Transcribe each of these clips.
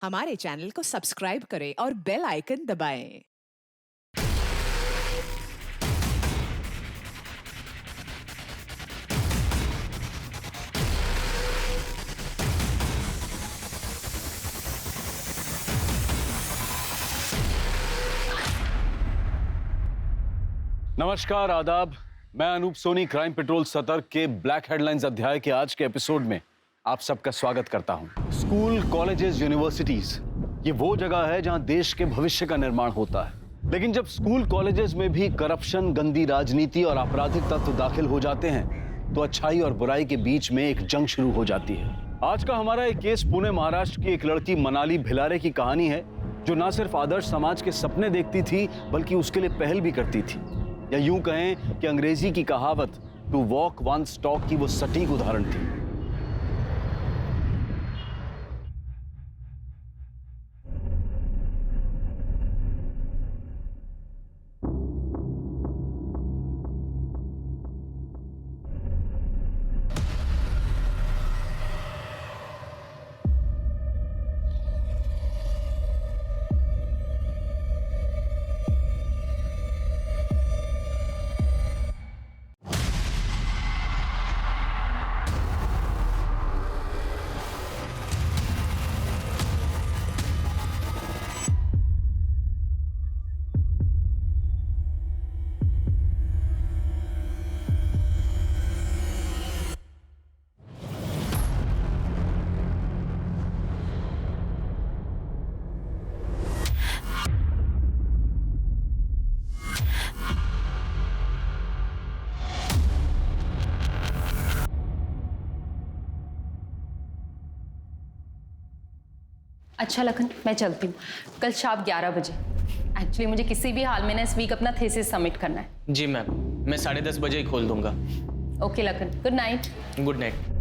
हमारे चैनल को सब्सक्राइब करें और बेल आइकन दबाएं। नमस्कार, आदाब। मैं अनूप सोनी क्राइम पेट्रोल सतर्क के ब्लैक हेडलाइंस अध्याय के आज के एपिसोड में आप सबका स्वागत करता हूं। स्कूल, कॉलेजेस, यूनिवर्सिटीज ये वो जगह है जहां देश के भविष्य का निर्माण होता है। लेकिन जब स्कूल कॉलेजेस में भी करप्शन, गंदी राजनीति और आपराधिक तत्व दाखिल हो जाते हैं तो अच्छाई और बुराई के बीच में एक जंग शुरू हो जाती है। आज का हमारा एक केस पुणे महाराष्ट्र की एक लड़की मनाली भिलारे की कहानी है, जो ना सिर्फ आदर्श समाज के सपने देखती थी बल्कि उसके लिए पहल भी करती थी। या यूं कहें कि अंग्रेजी की कहावत टू वॉक वंस टॉक की वो सटीक उदाहरण थी। अच्छा लखन, मैं चलती हूँ। कल शाम 11 बजे। एक्चुअली मुझे किसी भी हाल में ना इस वीक अपना थीसिस सबमिट करना है। जी मैम, मैं 10:30 बजे ही खोल दूंगा। Okay Lakhan, good night. Good night.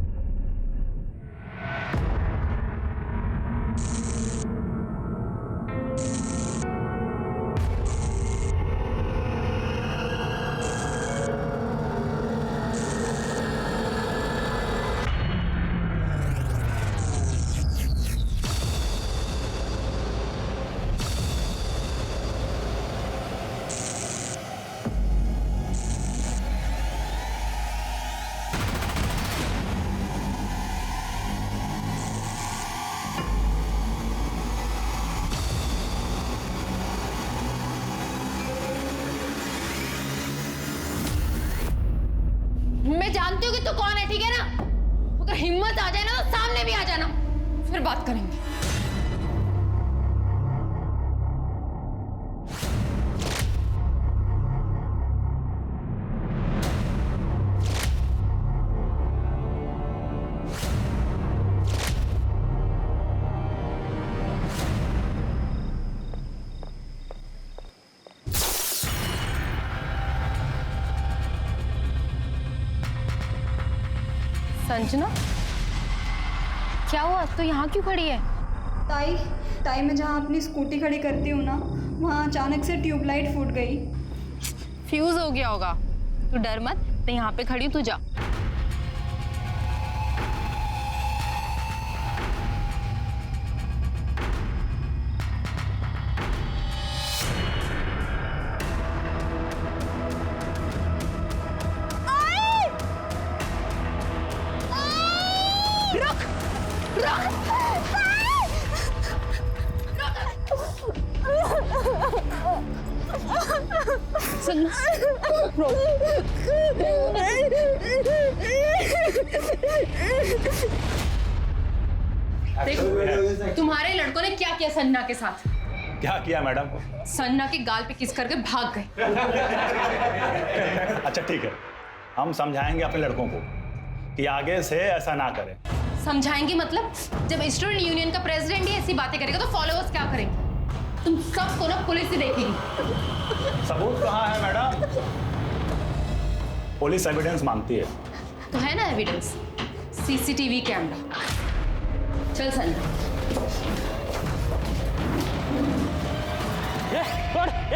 मैं जानती हूँ कि तू कौन है, ठीक है ना? अगर हिम्मत आ जाए ना तो सामने भी आ जाना, फिर बात करेंगे। संजना, क्या हुआ? तो यहाँ क्यों खड़ी है? ताई मैं जहाँ अपनी स्कूटी खड़ी करती हूँ ना, वहाँ अचानक से ट्यूबलाइट फूट गई। फ्यूज हो गया होगा। तू डर मत, मैं यहाँ पे खड़ी हूँ, तू जा। देखो, तुम्हारे लड़कों ने क्या किया संजना के साथ? क्या किया मैडम? संजना के गाल पे किस करके भाग गए। अच्छा ठीक है, हम समझाएंगे अपने लड़कों को कि आगे से ऐसा ना करें। समझाएंगे मतलब? जब स्टूडेंट यूनियन का प्रेसिडेंट ही ऐसी बातें करेगा तो फॉलोअर्स क्या करेंगे? तुम सबको ना पुलिस ही देखेगी। सबूत कहाँ है मैडम? पुलिस एविडेंस मांगती है। तो है ना एविडेंस, सीसीटीवी कैमरा। चल संजना।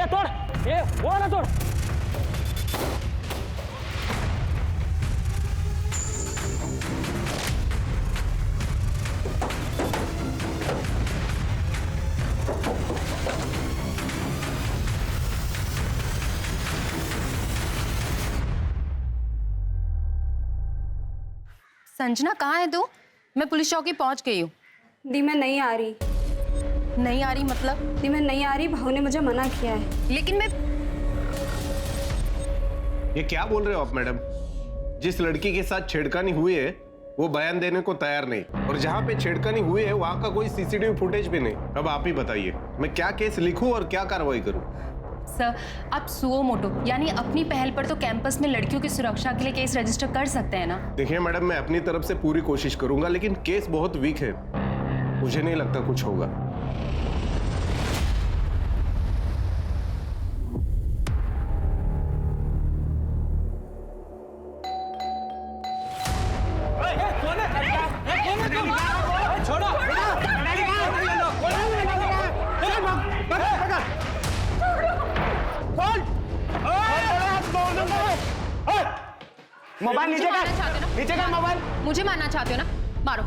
तोड़, वो ना तोड़। संजना कहाँ है तू? मैं पुलिस चौकी पहुंच गई हूँ। दी मैं नहीं आ रही। नहीं आ रही मतलब? दी मैं नहीं आ रही, भाऊ ने मुझे मना किया है। लेकिन मैं ये क्या बोल रहे हो आप मैडम? जिस लड़की के साथ छेड़खानी हुई है वो बयान देने को तैयार नहीं, और जहाँ पे छेड़खानी हुई है वहाँ का कोई सीसीटीवी फुटेज भी नहीं। अब आप ही बताइए मैं क्या केस लिखूं और क्या कार्रवाई करूं? सर, आप सुओ मोटो यानी अपनी पहल पर तो कैंपस में लड़कियों की सुरक्षा के लिए केस रजिस्टर कर सकते हैं ना? देखिए मैडम, मैं अपनी तरफ से पूरी कोशिश करूंगा, लेकिन केस बहुत वीक है, मुझे नहीं लगता कुछ होगा। मोबाइल नीचे कर मोबाइल। मुझे मारना चाहते हो ना? मारो।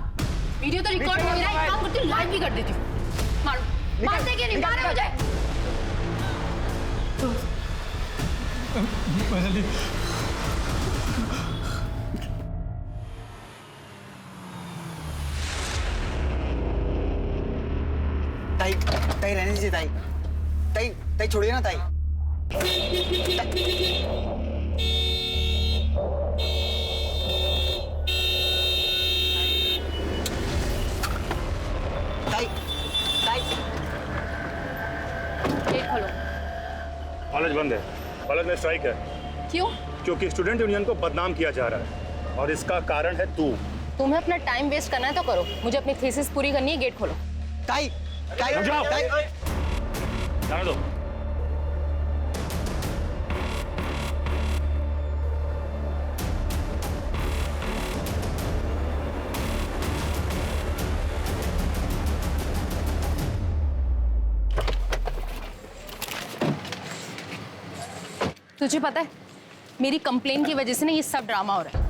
वीडियो तो रिकॉर्ड हो रहा है, एक काम करती हूँ लाइव भी कर देती हूँ। मारो। मारते क्या नहीं? मारो मुझे। ताई ताई रहने दीजिए ताई। ताई ताई छोड़िए ना ताई। ताई ताई गेट खोलो। कॉलेज बंद है, कॉलेज में स्ट्राइक है। क्यों? क्योंकि स्टूडेंट यूनियन को बदनाम किया जा रहा है और इसका कारण है तू। तुम्हें अपना टाइम वेस्ट करना है तो करो, मुझे अपनी थीसिस पूरी करनी है। गेट खोलो। ताई ताई जाओ। ताई जाने दो। तुझे पता है मेरी कंप्लेन की वजह से ना ये सब ड्रामा हो रहा है।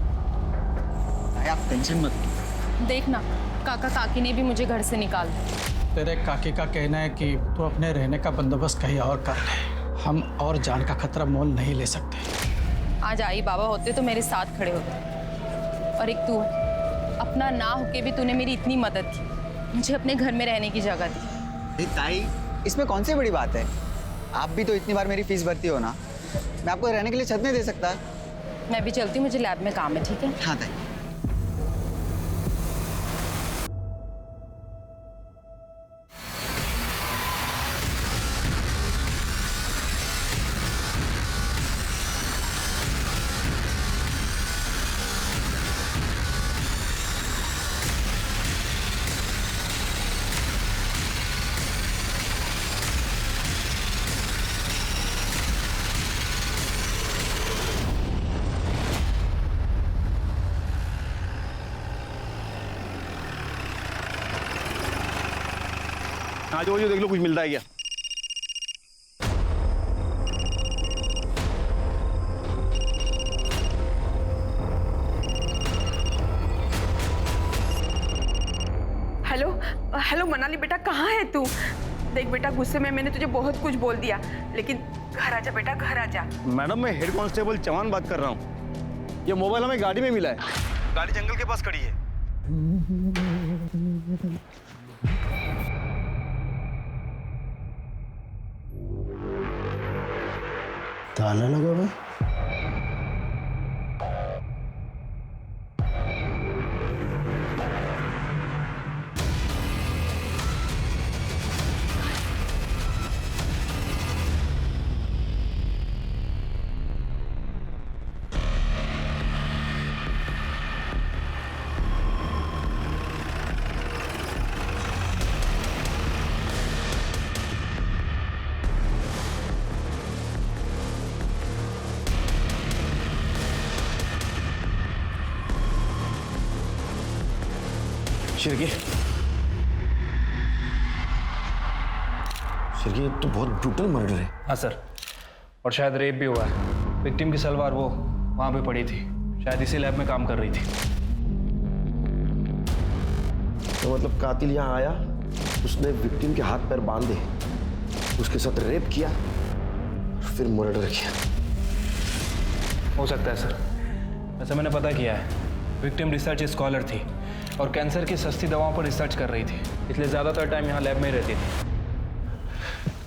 ताई आप टेंशन मत लो। देखना काका काकी ने भी मुझे घर से निकाल दिया। तेरे काकी का कहना है कि तू अपने रहने का बंदोबस्त कहीं और कर ले, हम और जान का खतरा मोल नहीं ले सकते। आज आई बाबा होते तो मेरे साथ खड़े होते, और एक तू अपना ना होके भी तूने मेरी इतनी मदद की, मुझे अपने घर में रहने की जगह दी। अरे ताई इसमें कौन सी बड़ी बात है? आप भी तो इतनी बार मेरी फीस भरती हो ना, मैं आपको रहने के लिए छत नहीं दे सकता? मैं भी चलती हूँ, मुझे लैब में काम है। ठीक है? हाँ ताई। आज वो देख लो कुछ मिलता है क्या? हेलो हेलो मनाली बेटा, कहाँ है तू? देख बेटा, गुस्से में मैंने तुझे बहुत कुछ बोल दिया, लेकिन घर आजा बेटा, घर आजा। मैडम मैं हेड कांस्टेबल चौहान बात कर रहा हूँ। ये मोबाइल हमें गाड़ी में मिला है, गाड़ी जंगल के पास खड़ी है। ताला लगा हुआ है। शिरकी, शिरकी ये तो बहुत ब्रूटल मर्डर है। हाँ सर, और शायद रेप भी हुआ है। विक्टिम की सलवार वो वहाँ पे पड़ी थी, शायद इसी लैब में काम कर रही थी। तो मतलब कातिल यहाँ आया, उसने विक्टिम के हाथ पैर बांधे, उसके साथ रेप किया, फिर मर्डर किया। हो सकता है सर, वैसे मैंने पता किया है, विक्टिम रिसर्च स्कॉलर थी और कैंसर की सस्ती दवाओं पर रिसर्च कर रही थी, इसलिए ज़्यादातर टाइम यहाँ लैब में ही रहती थी।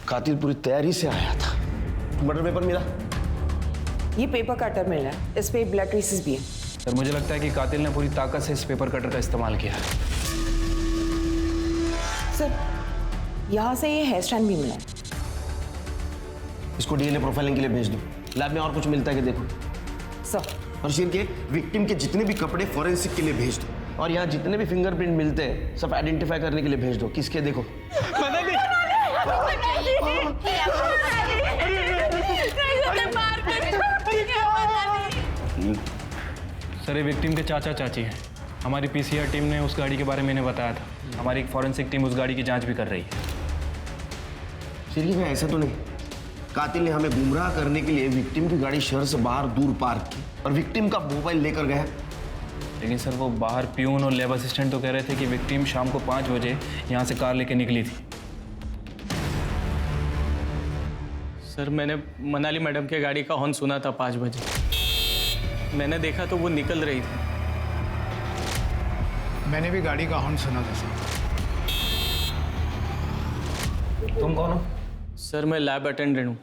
कातिल पूरी तैयारी से आया था। मर्डर पेपर मिला? ये पेपर कटर मिला है, इस पे ब्लड ट्रेसेस भी है। सर मुझे लगता है कि कातिल ने पूरी ताकत से इस पेपर कटर का इस्तेमाल किया है। सर यहाँ से ये हेयर स्टाइल भी मिला है। इसको डीएनए प्रोफाइलिंग के लिए भेज दो। लैब में और कुछ मिलता है कि देखो। सर और शेर के विक्टिम के जितने भी कपड़े फॉरेंसिक के लिए भेज दो, और यहाँ जितने भी फिंगरप्रिंट मिलते हैं सब आइडेंटिफाई करने के लिए भेज दो। किसके देखो? सर ये विक्टिम के चाचा चाची हैं। हमारी पीसीआर टीम ने उस गाड़ी के बारे में इन्हें बताया था। हमारी एक फॉरेंसिक टीम उस गाड़ी की जांच भी कर रही है। सीरियस में ऐसा तो नहीं कातिल ने हमें गुमराह करने के लिए विक्टिम की गाड़ी शहर से बाहर दूर पार्क की और विक्टिम का मोबाइल लेकर गया? लेकिन सर वो बाहर प्यून और लैब असिस्टेंट तो कह रहे थे कि विक्टिम शाम को 5 बजे यहाँ से कार लेके निकली थी। सर मैंने मनाली मैडम के गाड़ी का हॉर्न सुना था 5 बजे। मैंने देखा तो वो निकल रही थी। मैंने भी गाड़ी का हॉर्न सुना था सर। तुम कौन हो? सर मैं लैब अटेंडेंट हूँ,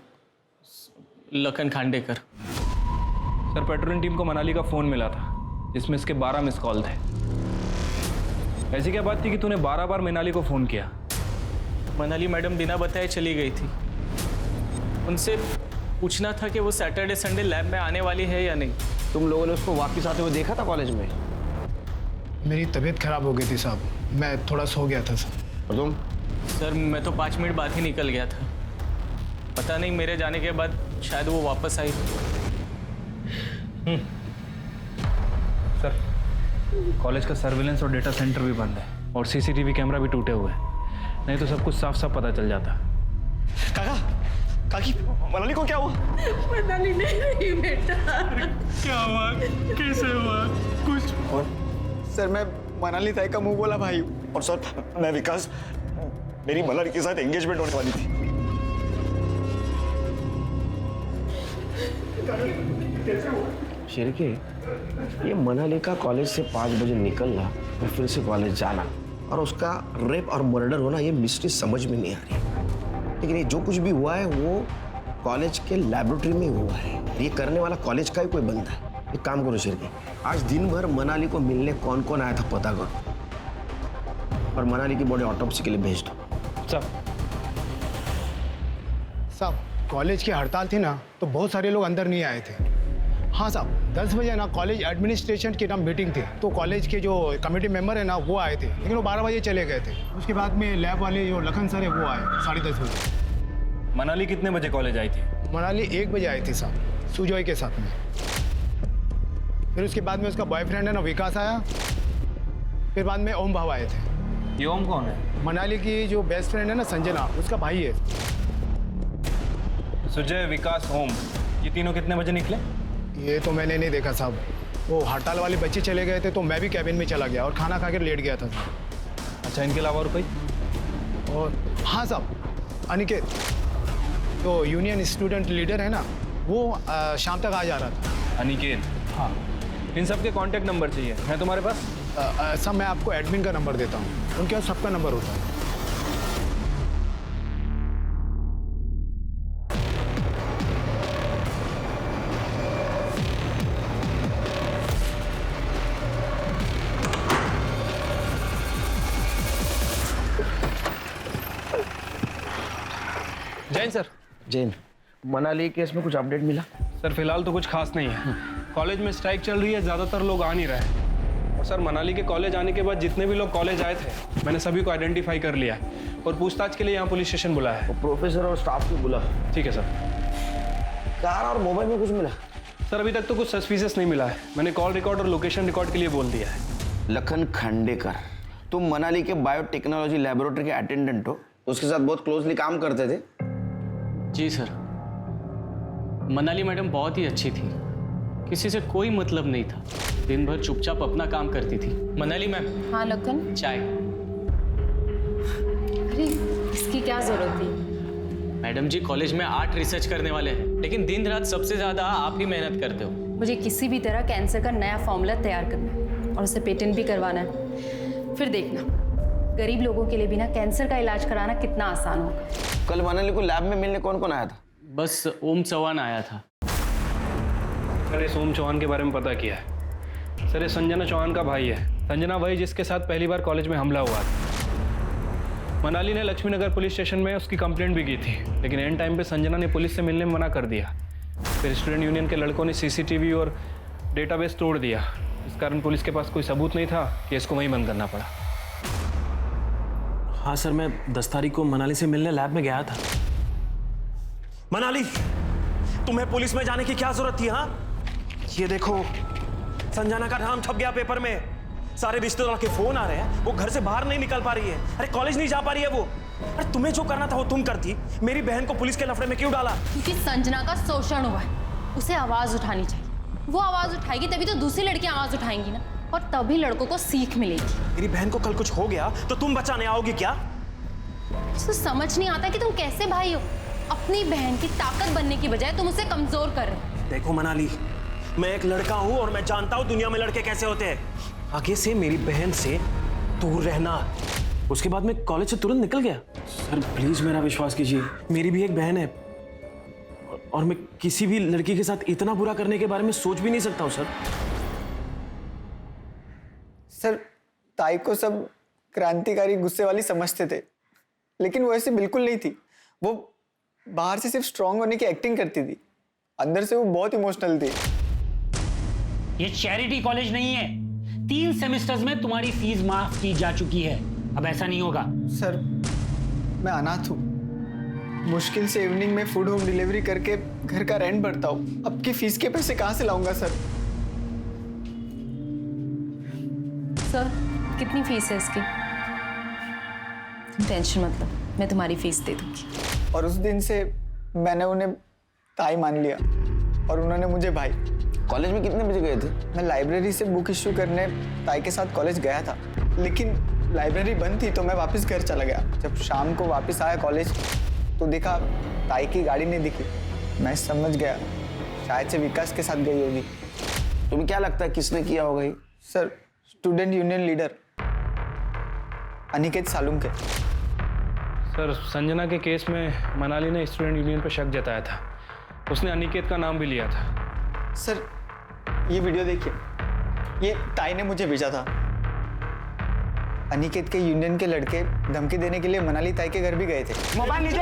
Lakhan Khandekar. Sir patrolling team को मनाली का फ़ोन मिला था जिसमें इसके 12 मिस कॉल थे। ऐसी क्या बात थी कि तूने 12 बार मनाली को फ़ोन किया? मनाली मैडम बिना बताए चली गई थी। उनसे पूछना था कि वो सैटरडे संडे लैब में आने वाली है या नहीं। तुम लोगों ने उसको वापस आते हुए देखा था कॉलेज में? मेरी तबीयत खराब हो गई थी साहब, मैं थोड़ा सो गया था सर। और तुम? सर मैं तो 5 मिनट बाद ही निकल गया था। पता नहीं मेरे जाने के बाद शायद वो वापस आई। सर कॉलेज का सर्विलेंस और डेटा सेंटर भी बंद है और सीसीटीवी कैमरा भी टूटे हुए हैं, नहीं तो सब कुछ साफ साफ पता चल जाता। काका, काकी, मनाली को क्या हुआ? मनाली नहीं रही बेटा। क्या हुआ? कैसे हुआ? कुछ? और सर मैं मनाली ताई का मुंह बोला भाई। और सर मैं विकास, मेरी मनाली के साथ एंगेजमेंट होने वाली थी। शिरके, ये मनाली का कॉलेज से 5 बजे निकलना और फिर से कॉलेज जाना और उसका रेप और मर्डर होना, ये मिस्ट्री समझ में नहीं आ रही। लेकिन ये जो कुछ भी हुआ है वो कॉलेज के लैबोरेटरी में हुआ है। ये करने वाला कॉलेज का ही कोई बंदा है। एक काम करो शिरके, आज दिन भर मनाली को मिलने कौन कौन आया था पता करो और मनाली की बॉडी ऑटोप्सी के लिए भेज दो। साहब कॉलेज की हड़ताल थी ना तो बहुत सारे लोग अंदर नहीं आए थे। हाँ साहब 10 बजे ना कॉलेज एडमिनिस्ट्रेशन की ना मीटिंग थी, तो कॉलेज के जो कमेटी मेंबर है ना वो आए थे, लेकिन वो 12 बजे चले गए थे। उसके बाद में लैब वाले जो लखन सर है वो आए 10:30 बजे। मनाली कितने बजे कॉलेज आई थी? मनाली 1 बजे आई थी साहब, सुजॉय के साथ में। फिर उसके बाद में उसका बॉयफ्रेंड है ना विकास आया, फिर बाद में ओम भाव आए थे। ये ओम कौन है? मनाली की जो बेस्ट फ्रेंड है ना संजना, उसका भाई है। सुजय, विकास, ओम, ये तीनों कितने बजे निकले? ये तो मैंने नहीं देखा साहब, वो हड़ताल वाले बच्चे चले गए थे तो मैं भी कैबिन में चला गया और खाना खा कर लेट गया था। अच्छा, इनके अलावा और कोई? और हाँ साहब, अनिकेत तो यूनियन स्टूडेंट लीडर है ना, वो शाम तक आ जा रहा था। अनिकेत? हाँ। इन सब के कॉन्टैक्ट नंबर चाहिए है तुम्हारे पास? सब मैं आपको एडमिन का नंबर देता हूँ, उनके पास सबका नंबर होता है। जैन सर। जैन, मनाली केस में कुछ अपडेट मिला? सर फिलहाल तो कुछ खास नहीं है। कॉलेज में स्ट्राइक चल रही है, ज़्यादातर लोग आ नहीं रहे हैं। और सर मनाली के कॉलेज आने के बाद जितने भी लोग कॉलेज आए थे मैंने सभी को आइडेंटिफाई कर लिया है और पूछताछ के लिए यहाँ पुलिस स्टेशन बुलाया है। प्रोफेसर और स्टाफ को बुला। ठीक है सर। कार और मोबाइल में कुछ मिला? सर अभी तक तो कुछ सस्पिशियस नहीं मिला है। मैंने कॉल रिकॉर्ड और लोकेशन रिकॉर्ड के लिए बोल दिया है। लखन खांडेकर, तुम मनाली के बायोटेक्नोलॉजी लैबोरेटरी के अटेंडेंट हो, उसके साथ बहुत क्लोजली काम करते थे? जी सर, मनाली मैडम बहुत ही अच्छी थी, किसी से कोई मतलब नहीं था, दिन भर चुपचाप अपना काम करती थी। मनाली मैम। हाँ लखन। चाय। अरे इसकी क्या जरूरत थी? मैडम जी कॉलेज में 8 रिसर्च करने वाले हैं, लेकिन दिन रात सबसे ज्यादा आप ही मेहनत करते हो। मुझे किसी भी तरह कैंसर का नया फॉर्मूला तैयार करना है। और उसे पेटेंट भी करवाना है। फिर देखना, गरीब लोगों के लिए भी ना कैंसर का इलाज कराना कितना आसान होगा। कल मनाली को लैब में मिलने कौन कौन आया था? बस ओम चौहान आया था। सर इस ओम चौहान के बारे में पता किया है। सर ये संजना चौहान का भाई है। संजना वही जिसके साथ पहली बार कॉलेज में हमला हुआ था। मनाली ने लक्ष्मीनगर पुलिस स्टेशन में उसकी कंप्लेंट भी की थी, लेकिन एंड टाइम पे संजना ने पुलिस से मिलने में मना कर दिया। फिर स्टूडेंट यूनियन के लड़कों ने सीसीटीवी और डेटाबेस तोड़ दिया। इस कारण पुलिस के पास कोई सबूत नहीं था कि इसको वहीं बंद करना पड़ा। हाँ सर, मैं 10 तारीख को मनाली से मिलने लैब में गया था। मनाली, तुम्हें पुलिस में जाने की क्या जरूरत थी? हाँ, ये देखो, संजना का नाम छप गया पेपर में। सारे रिश्तेदारों के फोन आ रहे हैं, वो घर से बाहर नहीं निकल पा रही है। अरे कॉलेज नहीं जा पा रही है वो। अरे तुम्हें जो करना था वो तुम करती। मेरी बहन को पुलिस के लफड़े में क्यों डाला? क्योंकि संजना का शोषण हुआ है, उसे आवाज उठानी चाहिए। वो आवाज उठाएगी तभी तो दूसरी लड़कियां आवाज उठाएंगी ना, और तभी लड़कों को सीख मिलेगी। मेरी बहन को कल कुछ हो गया तो तुम बचाने आओगी क्या? इसको समझ नहीं आता कि तुम कैसे भाई हो। अपनी बहन की ताकत बनने की बजाय तुम उसे कमजोर कर रहे हो। देखो मनाली, मैं एक लड़का हूं और मैं जानता हूं दुनिया में लड़के कैसे होते हैं। आगे से मेरी बहन से दूर रहना। उसके बाद मैं कॉलेज से तुरंत निकल गया। सर प्लीज मेरा विश्वास कीजिए, मेरी भी एक बहन है और मैं किसी भी लड़की के साथ इतना बुरा करने के बारे में सोच भी नहीं सकता हूं। सर, ताई को सब क्रांतिकारी गुस्से वाली समझते थे, लेकिन वो ऐसी बिल्कुल नहीं थी। वो बाहर से सिर्फ स्ट्रांग होने की एक्टिंग करती थी, अंदर से वो बहुत इमोशनल थी। ये चैरिटी कॉलेज नहीं है। 3 सेमेस्टर्स में तुम्हारी फीस माफ की जा चुकी है, अब ऐसा नहीं होगा। सर, मैं अनाथ हूँ। मुश्किल से इवनिंग में फूड होम डिलीवरी करके घर का रेंट भरता हूँ। अब की फीस के पैसे कहाँ से लाऊंगा सर? सर, कितनी फीस है इसकी? टेंशन मत लो, मैं तुम्हारी फीस दे दूंगी। और उस दिन से मैंने उन्हें ताई मान लिया और उन्होंने मुझे भाई। कॉलेज में कितने बजे गए थे? मैं लाइब्रेरी से बुक इश्यू करने ताई के साथ कॉलेज गया था, लेकिन लाइब्रेरी बंद थी तो मैं वापस घर चला गया। जब शाम को वापस आया कॉलेज तो देखा ताई की गाड़ी नहीं दिखी। मैं समझ गया शायद से विकास के साथ गई होगी। तुम्हें क्या लगता है किसने किया होगा ये? Sir, student union leader Aniket Salunke. Sir Sanjana के केस में मनाली ने स्टूडेंट यूनियन पर शक जताया था। उसने अनिकेत का नाम भी लिया था। सर, ये वीडियो देखिए, ये ताई ने मुझे भेजा था। अनिकेत के यूनियन के लड़के धमकी देने के लिए मनाली ताई के घर भी गए थे। मोबाइल नीचे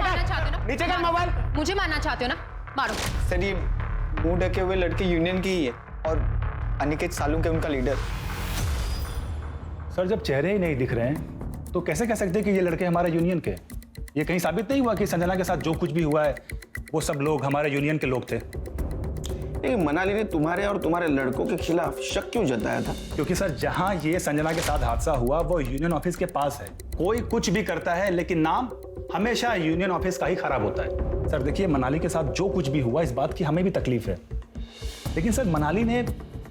कर मोबाइल। मुझे मारना चाहते हो ना, मारो। सर, ये मुंह ढके हुए लड़के यूनियन की ही है और अनिकेत सालुंके उनका लीडर। सर जब चेहरे ही नहीं दिख रहे हैं तो कैसे कह सकते हैं कि ये लड़के हमारे यूनियन के? ये कहीं साबित नहीं हुआ कि संजना के साथ जो कुछ भी हुआ है वो सब लोग हमारे यूनियन के लोग थे? मनाली ने तुम्हारे और तुम्हारे लड़कों के खिलाफ शक क्यों जताया था? क्योंकि सर जहां ये संजना के साथ हादसा हुआ वो यूनियन ऑफिस के पास है। कोई कुछ भी करता है लेकिन नाम हमेशा यूनियन ऑफिस का ही खराब होता है। सर देखिए, मनाली के साथ जो कुछ भी हुआ इस बात की हमें भी तकलीफ है, लेकिन सर मनाली ने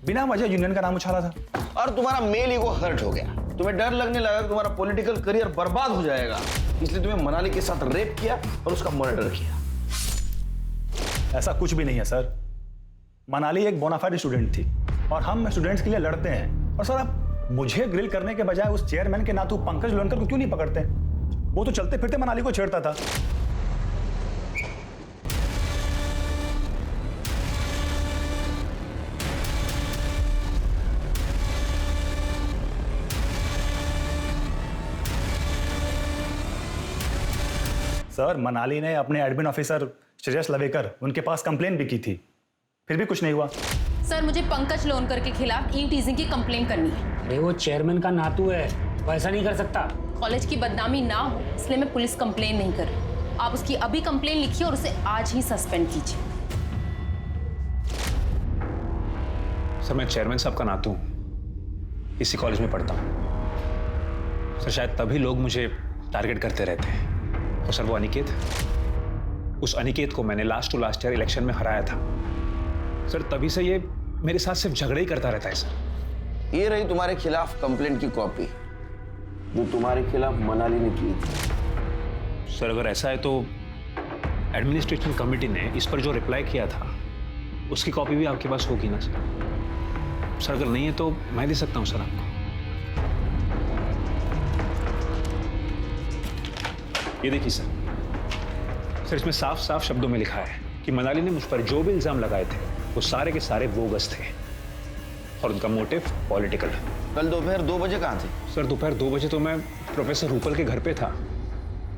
बिना वजह यूनियन का नाम उछाला था और तुम्हारा मेल ईगो हर्ट हो गया। तुम्हें डर लगने लगा कि तुम्हारा पॉलिटिकल करियर बर्बाद हो जाएगा, इसलिए तुम्हें मनाली के साथ रेप किया और उसका मर्डर किया। ऐसा कुछ भी नहीं है सर। मनाली एक बोनाफाइड स्टूडेंट थी और हम स्टूडेंट्स के लिए लड़ते हैं। और सर आप मुझे ग्रिल करने के बजाय उस चेयरमैन के नातू पंकज लोनकर को क्यों नहीं पकड़ते? वो तो चलते फिरते मनाली को छेड़ता था। सर मनाली ने अपने एडमिन ऑफिसर श्रेयस लवेकर उनके पास कंप्लेन भी की थी, फिर भी कुछ नहीं हुआ। सर, मुझे पंकज लोनकर के खिलाफ ईव टीजिंग की कंप्लेन करनी है। अरे वो चेयरमैन का नातू है, वो ऐसा नहीं कर सकता। कॉलेज की बदनामी ना हो इसलिए मैं पुलिस कंप्लेन नहीं कर रही। आप उसकी अभी कंप्लेन लिखिए और उसे आज ही सस्पेंड कीजिए। सर मैं चेयरमैन साहब का नातू हूँ, इसी कॉलेज में पढ़ता हूँ। सर शायद तभी लोग मुझे टारगेट करते रहते हैं। और सर वो अनिकेत, उस अनिकेत को मैंने last to last year election में हराया था। सर तभी से ये मेरे साथ सिर्फ झगड़े ही करता रहता है। सर ये रही तुम्हारे खिलाफ कंप्लेंट की कॉपी जो तुम्हारे खिलाफ मनाली ने की थी। सर अगर ऐसा है तो एडमिनिस्ट्रेशन कमेटी ने इस पर जो रिप्लाई किया था उसकी कॉपी भी आपके पास होगी ना सर? सर अगर नहीं है तो मैं दे सकता हूँ सर आपको। ये देखिए सर, इसमें साफ साफ शब्दों में लिखा है कि मनाली ने मुझ पर जो भी इल्जाम लगाए थे वो सारे के सारे बोगस थे और उनका मोटिव पॉलिटिकल। कल दोपहर 2 बजे कहाँ थे? सर दोपहर 2 बजे तो मैं प्रोफेसर रूपल के घर पे था,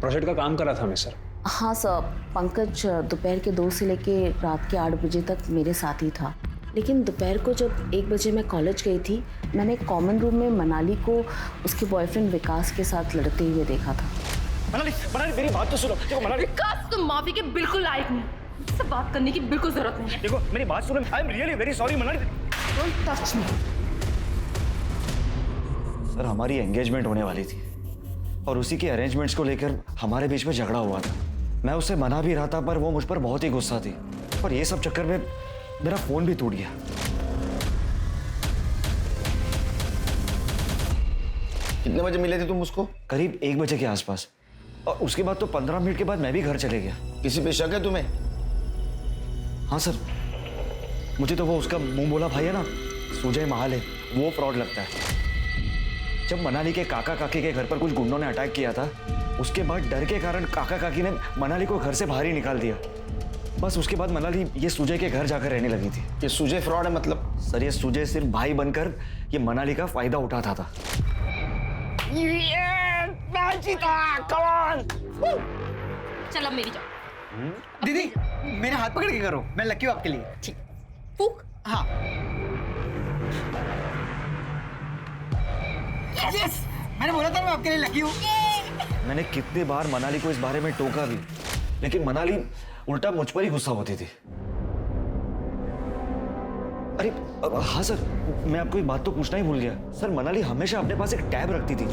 प्रोजेक्ट का काम कर रहा था मैं सर। हाँ सर, पंकज दोपहर के 2 से लेके रात के 8 बजे तक मेरे साथ ही था। लेकिन दोपहर को जब 1 बजे मैं कॉलेज गई थी, मैंने कॉमन रूम में मनाली को उसके बॉयफ्रेंड विकास के साथ लड़ते हुए देखा था। मनाली मेरी बात तो सुनो। देखो मनाली, विकास तुम माफी के बिल्कुल लायक नहीं, मुझसे बात करने की बिल्कुल जरूरत नहीं है। देखो मेरी बात सुनो, I am really very sorry Manali. Don't touch me. Sir हमारी एंगेजमेंट होने वाली थी और उसी के अरेंजमेंट्स को लेकर हमारे बीच में झगड़ा हुआ था। मैं उसे मना भी रहा था पर वो मुझ पर बहुत ही गुस्सा थी और ये सब चक्कर में मेरा फोन भी टूट गया। कितने बजे मिले थे तुम उसको? करीब 1 बजे के आसपास, और उसके बाद तो 15 मिनट के बाद मैं भी घर चले गया। किसी पे शक है तुम्हें? हाँ सर, मुझे तो वो उसका मुंह बोला भाई है ना, सुजय महाल है, वो फ्रॉड लगता है। जब मनाली के काका काकी के घर पर कुछ गुंडों ने अटैक किया था, उसके बाद डर के कारण काका काकी ने मनाली को घर से बाहर ही निकाल दिया। बस उसके बाद मनाली ये सुजय के घर जाकर रहने लगी थी। ये सुजय फ्रॉड है मतलब? सर ये सुजय सिर्फ भाई बनकर ये मनाली का फायदा उठाता था। चल अब मेरी जाओ। दीदी मेरे हाथ पकड़ के करो, मैं लकी हूँ आपके लिए। ठीक, फूक। हाँ यस, मैंने बोला था मैं आपके लिए लकी हूँ। मैंने कितने बार मनाली को इस बारे में टोका भी, लेकिन मनाली उल्टा मुझ पर ही गुस्सा होती थी। अरे हाँ सर, मैं आपको एक बात तो पूछना ही भूल गया। सर मनाली हमेशा अपने पास एक टैब रखती थी,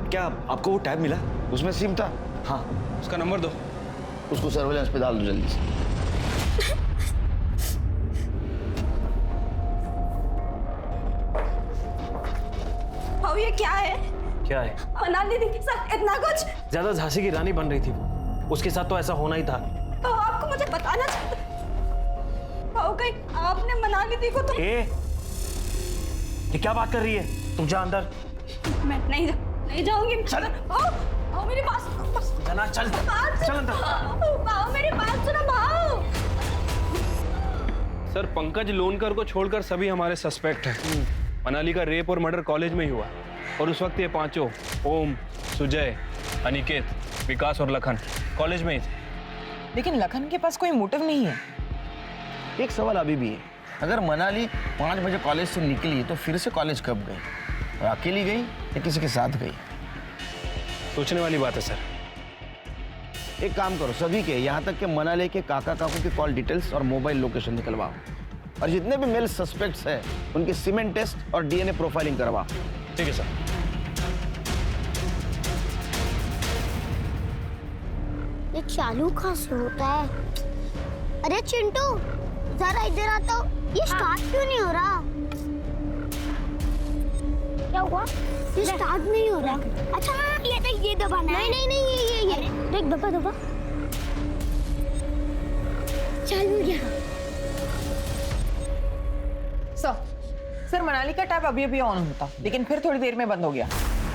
क्या आपको वो टैब मिला? उसमें सिम था? हाँ। उसका नंबर दो। उसको सर्वेलेंस पे डाल दो जल्दी से। भाऊ ये क्या है? क्या है? मनाली दी सब इतना कुछ? ज्यादा झांसी की रानी बन रही थी वो, उसके साथ तो ऐसा होना ही था। भाऊ आपको मुझे बताना चाहिए। भाऊ कहीं आपने मनाली दी को तो? ये क्या बात कर रही है? तुम जा अंदर। मैं नहीं जाऊंगी। चल भाऊ मेरी बात सुनो। जना चल चल अंदर। भाऊ मेरी बात सुनो भाऊ। सर पंकज लोनकर को छोड़कर सभी हमारे सस्पेक्ट हैं। मनाली का रेप और मर्डर कॉलेज में ही हुआ और उस वक्त ये पांचों, ओम, सुजय, अनिकेत, विकास और लखन कॉलेज में ही थे। लेकिन लखन के पास कोई मोटिव नहीं है। एक सवाल अभी भी है, अगर मनाली 5 बजे कॉलेज से निकली तो फिर से कॉलेज कब गई? और अकेली गई या किसी के साथ गई? सोचने वाली बात है सर। एक काम करो, सभी के यहाँ तक के मनाली के काका काकू की कॉल डिटेल्स और मोबाइल लोकेशन निकलवाओ और जितने भी मेल सस्पेक्ट्स हैं उनकी सीमेंट टेस्ट और डीएनए प्रोफाइलिंग करवाओ। ठीक है सर। ये चालू कहाँ से होता है? अरे चिंटू जरा इधर आता हो, ये स्टार्ट क्यों नहीं हो रहा? क्या हुआ? ये स्टार्ट नहीं हो रहा। अच्छा हाँ ये देख, ये दबाना है। नहीं ये देख, दबा चालू हो गया। सर मनाली का टैब अभी ऑन होता, लेकिन फिर थोड़ी देर में बंद हो गया।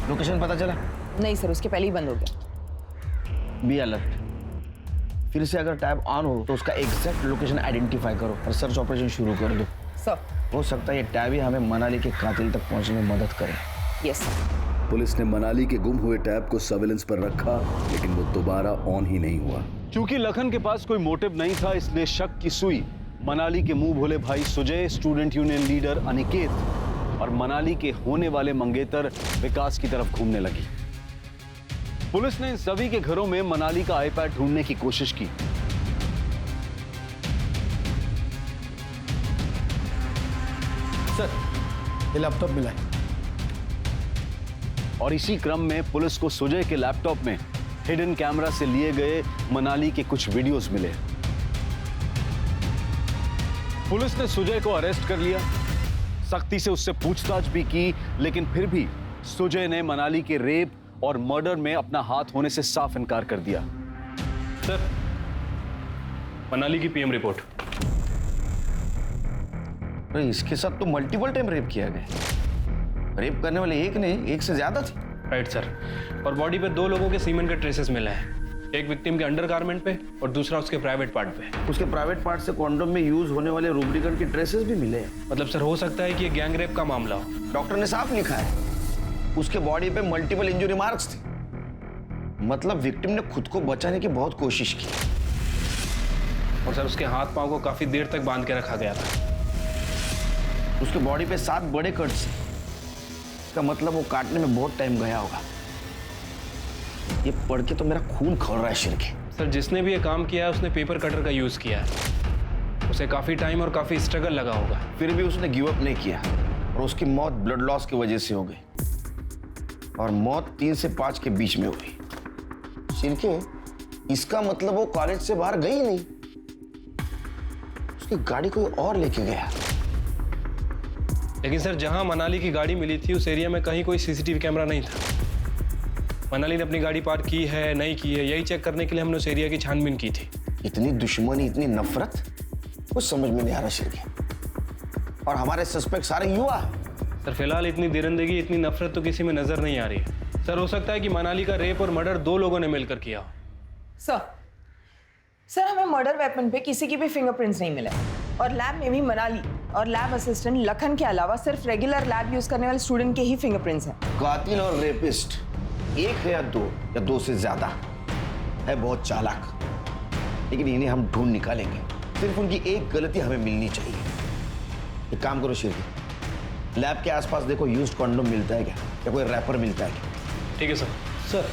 लोकेशन पता चला? नहीं सर, उसके पहले ही बंद हो गया। बी अलर्ट, फिर से अगर टैब ऑन हो तो उसका एग्जैक्ट लोकेशन आइडेंटिफाई करो और सर्च ऑपरेशन शुरू कर दो। सर हो सकता है ये टैब ही हमें मनाली के कातिल तक पहुंचने में मदद करे। Yes sir. पुलिस ने मनाली के गुम हुए टैब को सर्विलेंस पर रखा, लेकिन वो दोबारा ऑन ही नहीं हुआ। क्योंकि लखन के पास कोई मोटिव नहीं था, इसलिए शक की सुई मनाली के मुंह भोले भाई Sujay, student union leader Aniket और मनाली के होने वाले मंगेतर विकास की तरफ घूमने लगी। पुलिस ने इन सभी के घरों में मनाली का आईपैड ढूंढने की कोशिश की। सर ये लैपटॉप मिला है। और इसी क्रम में पुलिस को सुजय के लैपटॉप में हिडन कैमरा से लिए गए मनाली के कुछ वीडियोस मिले। पुलिस ने सुजय को अरेस्ट कर लिया, सख्ती से उससे पूछताछ भी की, लेकिन फिर भी सुजय ने मनाली के रेप और मर्डर में अपना हाथ होने से साफ इनकार कर दिया। सर मनाली की पीएम रिपोर्ट। अरे इसके साथ तो मल्टीपल टाइम रेप किया गया। रेप करने वाले एक नहीं, एक से ज्यादा थे। Right sir. और बॉडी पे 2 लोगों के सीमेंट के ट्रेसेस मिले हैं, एक विक्टिम के अंडरगारमेंट पे और दूसरा उसके प्राइवेट पार्ट पे। उसके प्राइवेट पार्ट से कॉन्डोम में यूज होने वाले रूब्रिकेंट के ट्रेसेस भी मिले हैं। मतलब सर हो सकता है कि ये गैंग रेप का मामला हो। डॉक्टर ने साफ लिखा है, उसके बॉडी पे मल्टीपल इंजरी मार्क्स थे। मतलब विक्टिम ने खुद को बचाने की बहुत कोशिश की। और सर उसके हाथ पांव को काफी देर तक बांध के रखा गया था। उसके बॉडी पे 7 बड़े कट्स हैं। इसका मतलब वो काटने में बहुत टाइम गया होगा। ये पढ़ के तो मेरा खून खौल रहा है शिरके। सर जिसने भी ये काम किया है उसने पेपर कटर का यूज किया है। उसे काफी टाइम और काफी स्ट्रगल लगा होगा। फिर भी उसने गिव अप नहीं किया और उसकी मौत ब्लड लॉस की वजह से हो गई। और मौत 3 से 5 के बीच में हुई। शिरके, इसका मतलब वो कॉलेज से बाहर गई नहीं, उसकी गाड़ी कोई और लेके गया। लेकिन सर जहां मनाली की गाड़ी मिली थी उस एरिया में कहीं कोई सीसीटीवी कैमरा नहीं था। मनाली ने अपनी गाड़ी पार्क की है नहीं की है, यही चेक करने के लिए हमने उस एरिया की छानबीन की थी। इतनी दुश्मनी, इतनी नफरत, कुछ समझ में नहीं आ रहा शिरके। और हमारे सस्पेक्ट सारे युवा हैं। सर फिलहाल इतनी दरिंदगी, इतनी नफरत तो किसी में नजर नहीं आ रही है। सर हो सकता है कि मनाली का रेप और मर्डर 2 लोगों ने मिलकर किया हो। सर हमें मर्डर वेपन पे किसी की भी फिंगरप्रिंट्स नहीं मिले और लैब में भी मनाली और लैब असिस्टेंट लखन के अलावा सिर्फ रेगुलर लैब यूज करने वाले स्टूडेंट के ही फिंगरप्रिंट्स हैं। कातिल और रेपिस्ट एक है या 2 या 2 से ज्यादा है, बहुत चालाक। लेकिन इन्हें हम ढूंढ निकालेंगे। सिर्फ उनकी एक गलती हमें मिलनी चाहिए। एक काम करो शिरके, लैब के आसपास देखो यूज्ड कॉन्डोम मिलता है क्या, या कोई रैपर मिलता है क्या? ठीक है सर। सर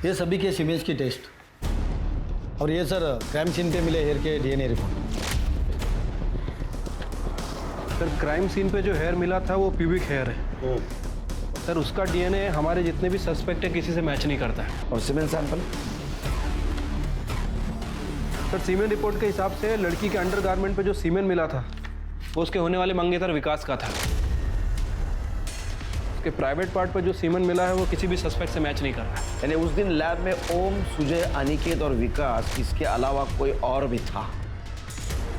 ये सभी के इमेज की टेस्ट और ये सर क्राइम सीन पे मिले हेयर के DNA report. Sir crime scene पे जो हेयर मिला था वो प्यूबिक हेयर है। सर उसका डीएनए हमारे जितने भी सस्पेक्ट है किसी से मैच नहीं करता है। और cement sample? Sir cement report के हिसाब से लड़की के अंडरगारमेंट पे जो सीमेंट मिला था वो उसके होने वाले मंगेतर विकास का था। उसके प्राइवेट पार्ट पर जो सीमेंट मिला है वो किसी भी सस्पेक्ट से मैच नहीं कर रहा। यानी उस दिन लैब में ओम, सुजय, अनिकेत और विकास, इसके अलावा कोई और भी था?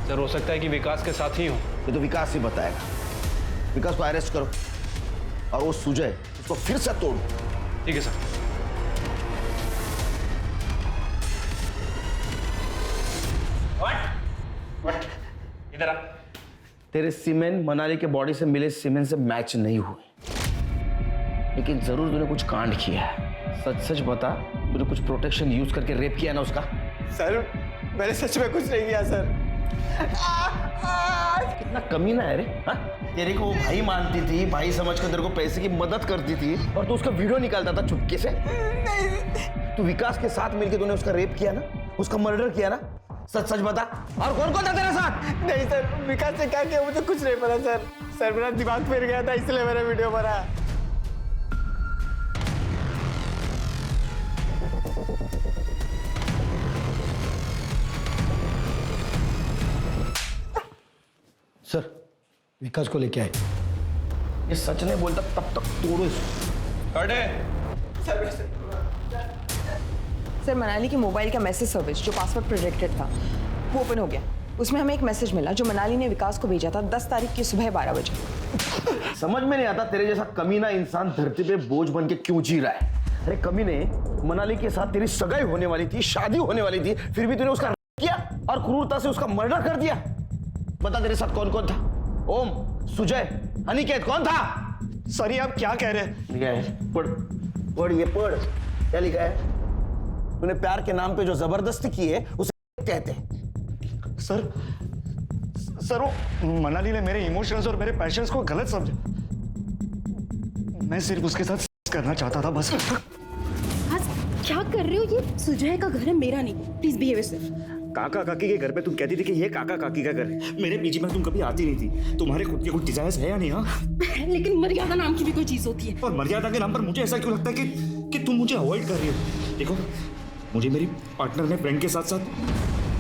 सर हो सकता है कि विकास के साथ ही हो। ये तो विकास ही बताएगा। विकास को अरेस्ट करो और वो सुजय उसको फिर से तोड़ो। ठीक है सर। व्हाट? इधर आ। तेरे सीमेंट मनाली के बॉडी से मिले सीमेंट से मैच नहीं हुए, लेकिन जरूर तूने कुछ कांड किया है। सच सच बता, तूने कुछ प्रोटेक्शन यूज करके रेप किया ना उसका? सर मैंने सच में कुछ नहीं किया सर। कितना कमीना है रे। हाँ? तेरे को वो भाई मानती थी, भाई समझकर तेरे को पैसे की मदद करती थी और तू उसका वीडियो निकालता था चुपके से। तू विकास के साथ मिलकर तूने उसका रेप किया ना, उसका मर्डर किया ना? सच सच बता। और कौन कौन था तेरे साथ? नहीं सर, विकास ने क्या किया मुझे कुछ नहीं पता सर। सर मेरा दिमाग फिर गया था इसलिए मैंने वीडियो बनाया। सर विकास को लेके आए। ये सच नहीं बोलता तब तक तोड़ो इसको। सर मनाली की मोबाइल का मैसेज सर्विस जो पासवर्ड प्रोटेक्टेड था वो ओपन हो गया। उसमें हमें एक मैसेज मिला जो मनाली ने विकास को भेजा था 10 तारीख की सुबह 12 बजे। समझ में नहीं आता तेरे जैसा कमीना इंसान धरती पे बोझ बन के क्यों जी रहा है। अरे कमीने, मनाली के साथ तेरी सगाई होने वाली थी, शादी होने वाली थी, फिर भी तूने उसका रेप किया और क्रूरता से उसका मर्डर कर दिया। बता तेरे साथ कौन कौन था? ओम, सुजय, अनिकेत, कौन था? सॉरी आप क्या कह रहे हैं? लिखा है, पढ़ पढ़, ये पढ़। क्या लिखा है? तूने प्यार के नाम पे जो जबरदस्ती की है उसे कहते हैं। सर वो मनाली ने मेरे इमोशंस और मेरे पैशंस को गलत समझा। मैं सिर्फ उसके साथ करना चाहता था बस। क्या कर रहे हो? ये सुजय का घर है, मेरा नहीं। Please behave yourself. काका काकी के घर पे तुम कहती थी कि ये काका काकी का घर है। मेरे पीछे में तुम कभी आती नहीं थी। तुम्हारे खुद के कुछ डिजायर्स है या नहीं? हाँ, लेकिन मर्यादा नाम की भी कोई चीज होती है। और मर्यादा के नाम पर मुझे ऐसा क्यों लगता है कि तुम मुझे अवॉइड कर रही हो? देखो, मुझे मेरी पार्टनर ने फ्रेंड के साथ साथ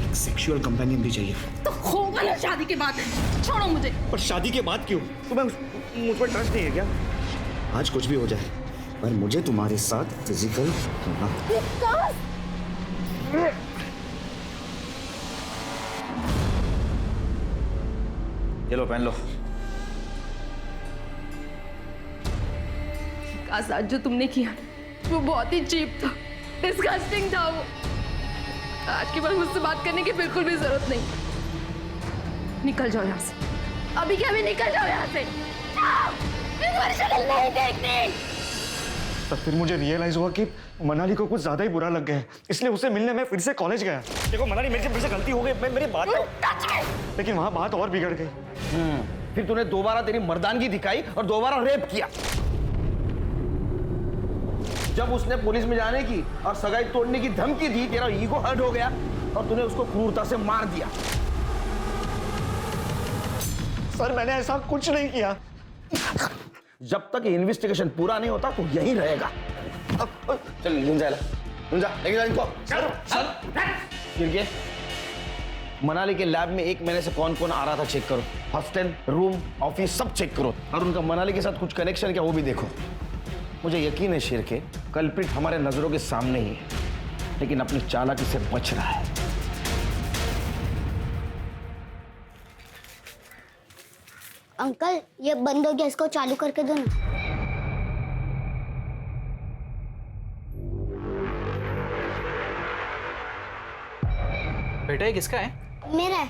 एक सेक्सुअल कंपेनियन भी चाहिए। तो होगा ना शादी के बाद। छोड़ो मुझे। पर शादी के बाद क्यों? तुम्हें मुझ पर ट्रस्ट नहीं है क्या? आज कुछ भी हो जाए पर मुझे तुम्हारे साथ फिजिकल होना। ये लो पहन लो। आज जो तुमने किया वो बहुत ही चीप था, डिस्गस्टिंग था वो। आज के बाद मुझसे बात करने की बिल्कुल भी जरूरत नहीं। निकल जाओ यहाँ से, अभी क्या भी निकल जाओ यहाँ से। तुम्हारी शक्ल नहीं देखनी। तब फिर मुझे रियलाइज हुआ कि मनाली को कुछ ज्यादा ही बुरा लग गया है, इसलिए उससे मिलने में फिर से कॉलेज गया। देखो मनाली, मेरे से फिर से गलती हो गई, मेरी बात, लेकिन वहाँ बात और बिगड़ गई। फिर तूने दोबारा तेरी मर्दानगी दिखाई और दोबारा रेप किया। जब उसने पुलिस में जाने की और सगाई तोड़ने की धमकी दी, तेरा ईगो हर्ट हो गया और तूने उसको क्रूरता से मार दिया। सर मैंने ऐसा कुछ नहीं किया। जब तक इन्वेस्टिगेशन पूरा नहीं होता तो यहीं रहेगा। चल गुंजा लेके जा इनको। सर मनाली के लैब में 1 महीने से कौन कौन आ रहा था चेक करो। हॉस्टल, रूम, ऑफिस सब चेक करो और उनका मनाली के साथ कुछ कनेक्शन क्या वो भी देखो। मुझे यकीन है शेर के कल्प्रिट हमारे नजरों के सामने ही है, लेकिन अपनी चालाकी से बच रहा है। अंकल ये बंद हो गया, इसको चालू करके दो ना। बेटा ये किसका है? मेरा है।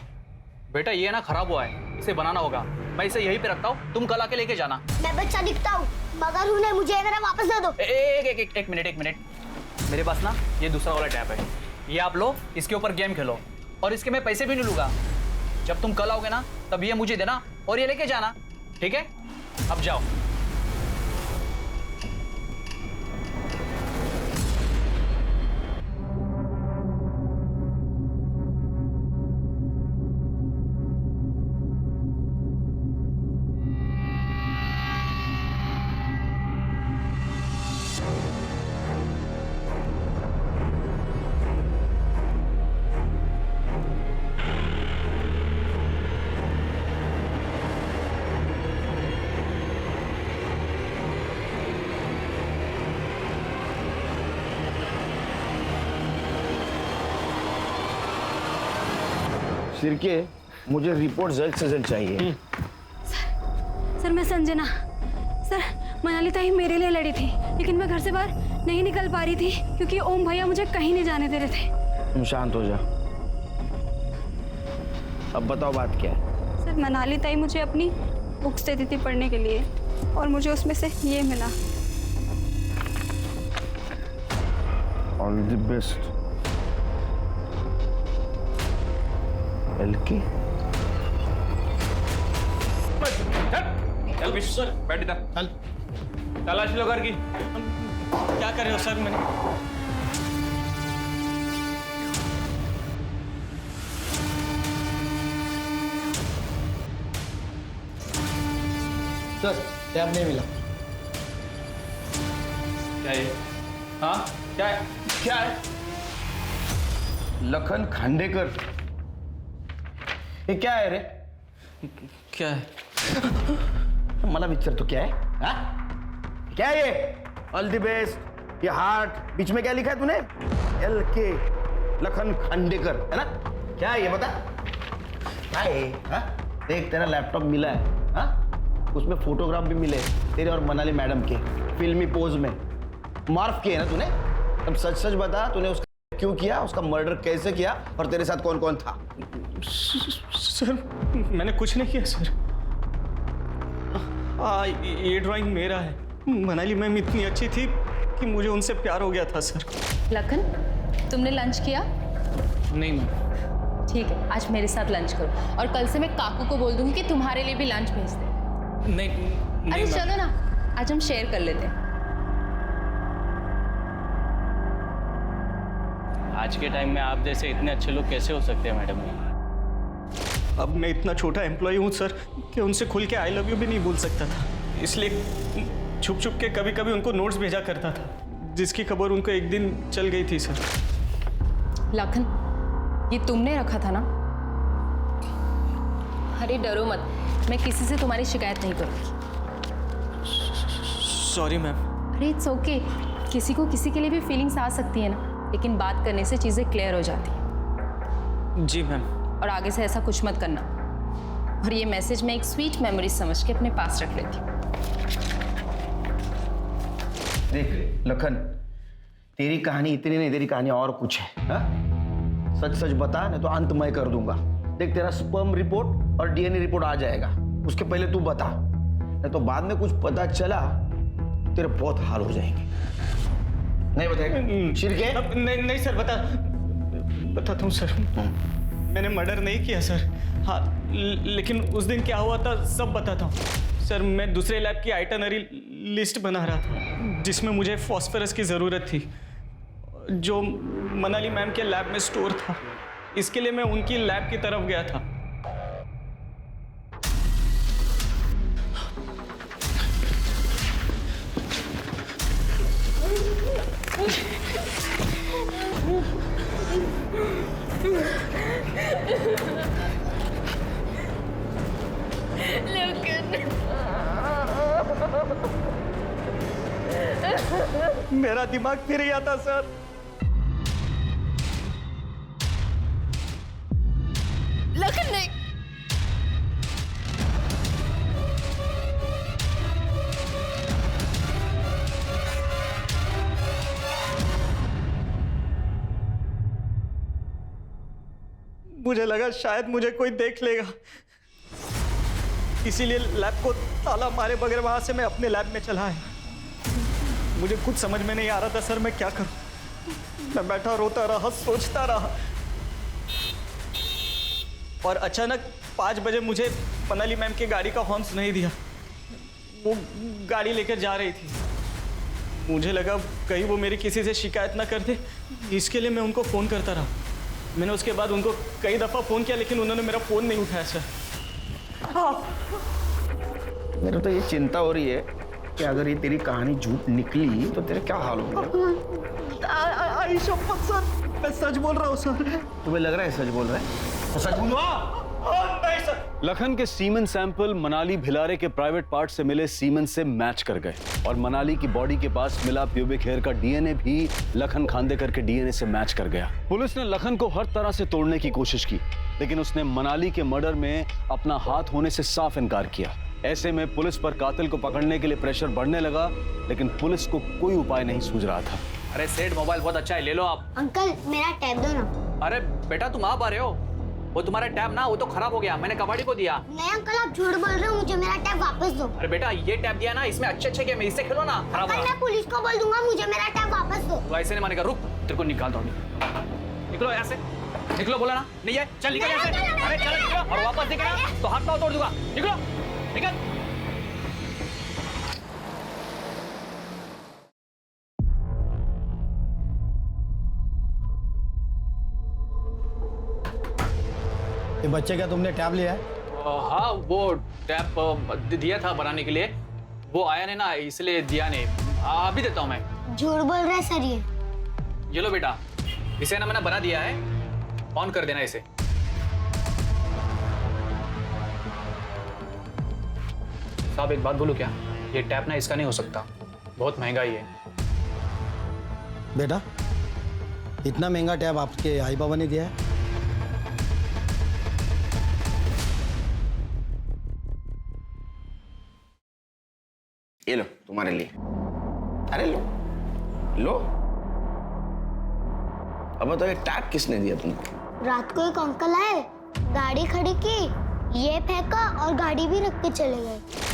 बेटा ये ना खराब हुआ है, इसे बनाना होगा। मैं इसे यहीं पे रखता हूँ, तुम कल आके लेके जाना। मैं बच्चा दिखता हूँ मगर हूँ नहीं, मुझे मेरा वापस दे दो। एक मिनट। मेरे पास ना ये दूसरा वाला टैब है, ये आप लो, इसके ऊपर गेम खेलो और इसके मैं पैसे भी नहीं लूंगा। जब तुम कल आओगे ना तब ये मुझे देना और ये लेके जाना, ठीक है? अब जाओ। सिरके, मुझे रिपोर्ट जल्द से जल्द चाहिए। सर मैं संजना। सर मनाली ताई मेरे लिए लड़ी थी, लेकिन मैं घर से बाहर नहीं निकल पा रही थी क्योंकि ओम भैया मुझे कहीं नहीं जाने दे रहे थे। तुम शांत हो जा। अब बताओ बात क्या है? सर मनाली ताई मुझे अपनी बुक्स देती थी पढ़ने के लिए और मुझे उसमें से ये मिला। All the best LK. चल विश्व बैठ इधर। चल तलाश लो घर की। क्या कर रहे हो सर? मैंने सर टैब नहीं मिला। क्या है? हाँ क्या है? क्या है? लखन खांडेकर, ये क्या है रे? क्या है? मला विचार तो क्या है? हाँ? क्या है ये? ऑल द बेस्ट, ये हार्ट, बीच में क्या लिखा है तूने? LK लखन खांडेकर, है ना? क्या है ये बता? क्या है? हाँ? देख तेरा लैपटॉप मिला है, हाँ? उसमें फोटोग्राफ भी मिले तेरे और मनाली मैडम के फिल्मी पोज में। मार्फ किए ना तूने? अब सच सच बता, तूने उसका क्यों किया, उसका मर्डर कैसे किया और तेरे साथ कौन कौन था? सर मैंने कुछ नहीं किया सर। ये ड्राइंग मेरा है। मनाली मैम इतनी अच्छी थी कि मुझे उनसे प्यार हो गया था सर। लखन तुमने लंच किया? नहीं मैम। ठीक है, आज मेरे साथ लंच करो और कल से मैं काकू को बोल दूंगी कि तुम्हारे लिए भी लंच भेज दे। नहीं अरे चलो ना, आज हम शेयर कर लेते हैं। आज के टाइम में आप जैसे इतने अच्छे लोग कैसे हो सकते हैं मैडम? अब मैं इतना छोटा एम्प्लॉय हूँ सर कि उनसे खुल के आई लव यू भी नहीं बोल सकता था, इसलिए छुप छुप के कभी कभी उनको नोट्स भेजा करता था, जिसकी खबर उनको एक दिन चल गई थी सर। लखन ये तुमने रखा था ना? अरे डरो मत, मैं किसी से तुम्हारी शिकायत नहीं करूँगी। Sorry ma'am. अरे इट्स ओके, किसी को किसी के लिए भी फीलिंग्स आ सकती है ना, लेकिन बात करने से चीज़ें क्लियर हो जाती हैं। जी मैम। और आगे से ऐसा कुछ मत करना। और ये मैसेज मैं एक स्वीट मेमोरी समझ के अपने पास रख लेती हूँ। देख लखन, तेरी कहानी इतनी नहीं, तेरी कहानी और कुछ है। हा? सच सच बता, नहीं तो अंत मैं कर दूंगा। देख, तेरा स्पर्म रिपोर्ट और डीएनए रिपोर्ट आ जाएगा, उसके पहले तू बता, नहीं तो बाद में कुछ पता चला तेरे बहुत हाल हो जाएंगे। नहीं बताएगा? शिरके? नहीं सर, बताता हूँ सर। मैंने मर्डर नहीं किया सर। हाँ, लेकिन उस दिन क्या हुआ था सब बताता हूँ सर। मैं दूसरे लैब की आइटनरी लिस्ट बना रहा था जिसमें मुझे फॉस्फोरस की ज़रूरत थी, जो मनाली मैम के लैब में स्टोर था। इसके लिए मैं उनकी लैब की तरफ गया था। मेरा दिमाग फिर गया था सर। लखन नहीं, मुझे लगा शायद मुझे कोई देख लेगा, इसीलिए लैब को ताला मारे बगैर वहां से मैं अपने लैब में चला आया। मुझे कुछ समझ में नहीं आ रहा था सर, मैं क्या करूं। मैं बैठा रोता रहा, सोचता रहा, और अचानक 5 बजे मुझे मनाली मैम की गाड़ी का हॉर्न सुनाई दिया। वो गाड़ी लेकर जा रही थी। मुझे लगा कहीं वो मेरी किसी से शिकायत ना कर दे, इसके लिए मैं उनको फ़ोन करता रहा। मैंने उसके बाद उनको कई दफ़ा फ़ोन किया, लेकिन उन्होंने मेरा फ़ोन नहीं उठाया सर। मेरे तो ये चिंता हो रही है कि अगर ये तेरी कहानी झूठ निकली तो तेरे क्या हाल होगा। आई शपथ सर, मैं सच बोल रहा हूँ सर। तुम्हें लग रहा है सच बोल रहा है? तो सच बोलो। नहीं सर। लखन के सीमेन सैंपल मनाली भिलारे के प्राइवेट पार्ट से मिले सीमेन से मैच कर गए और मनाली की बॉडी के पास मिला प्यूबिक हेयर का डीएनए भी लखन खांडेकर के डीएनए से मैच कर गया। पुलिस ने लखन को हर तरह से तोड़ने की कोशिश की, लेकिन उसने मनाली के मर्डर में अपना हाथ होने से साफ इनकार किया। ऐसे में पुलिस पर कातिल को पकड़ने के लिए प्रेशर बढ़ने लगा, लेकिन पुलिस को कोई उपाय नहीं सूझ रहा था। अरे सेठ, मोबाइल बहुत अच्छा है, ले लो आप। अंकल मेरा टैब दो ना। अरे बेटा, तुम आप आ रहे हो? वो तुम्हारा टैब ना, वो तो खराब हो गया, मैंने कबाड़ी को दिया। नहीं अंकल, आप झूठ बोल रहे हो, मुझे मेरा टैब वापस दो। अरे बेटा, ये टैब दिया ना, इसमें अच्छे गेम है, इससे खेलो ना। खराब अंकल मैं पुलिस को बोल दूंगा, मुझे मेरा टैब वापस दो। तो ऐसे नहीं मानेगा, रुक, तेरे को निकालता हूँ। निकलो यहाँ से, निकलो, बोला ना नहीं है, चल निकल यहाँ से। अरे चलो निकलो, और वापस दिखेगा तो हाथ पाँव तोड़ दूंगा। निकलो, निकल। ये बच्चे का तुमने टैब लिया है? हाँ, वो टैब दिया था बनाने के लिए, वो आया नहीं ना, इसलिए दिया नहीं। अभी देता हूँ मैं। झूठ बोल रहा है सर ये लो बेटा, इसे ना मैंने बना दिया है, ऑन कर देना इसे। साहब एक बात बोलूं क्या, ये टैप ना इसका नहीं हो सकता, बहुत महंगा ही है। बेटा, इतना महंगा टैब आपके आई बाबा ने दिया है? ये लो तुम्हारे लिए। अरे लो लो। अब तो ये टैब किसने दिया तुमको? रात को एक अंकल आए, गाड़ी खड़ी की, ये फेंका और गाड़ी भी रख के चले गए।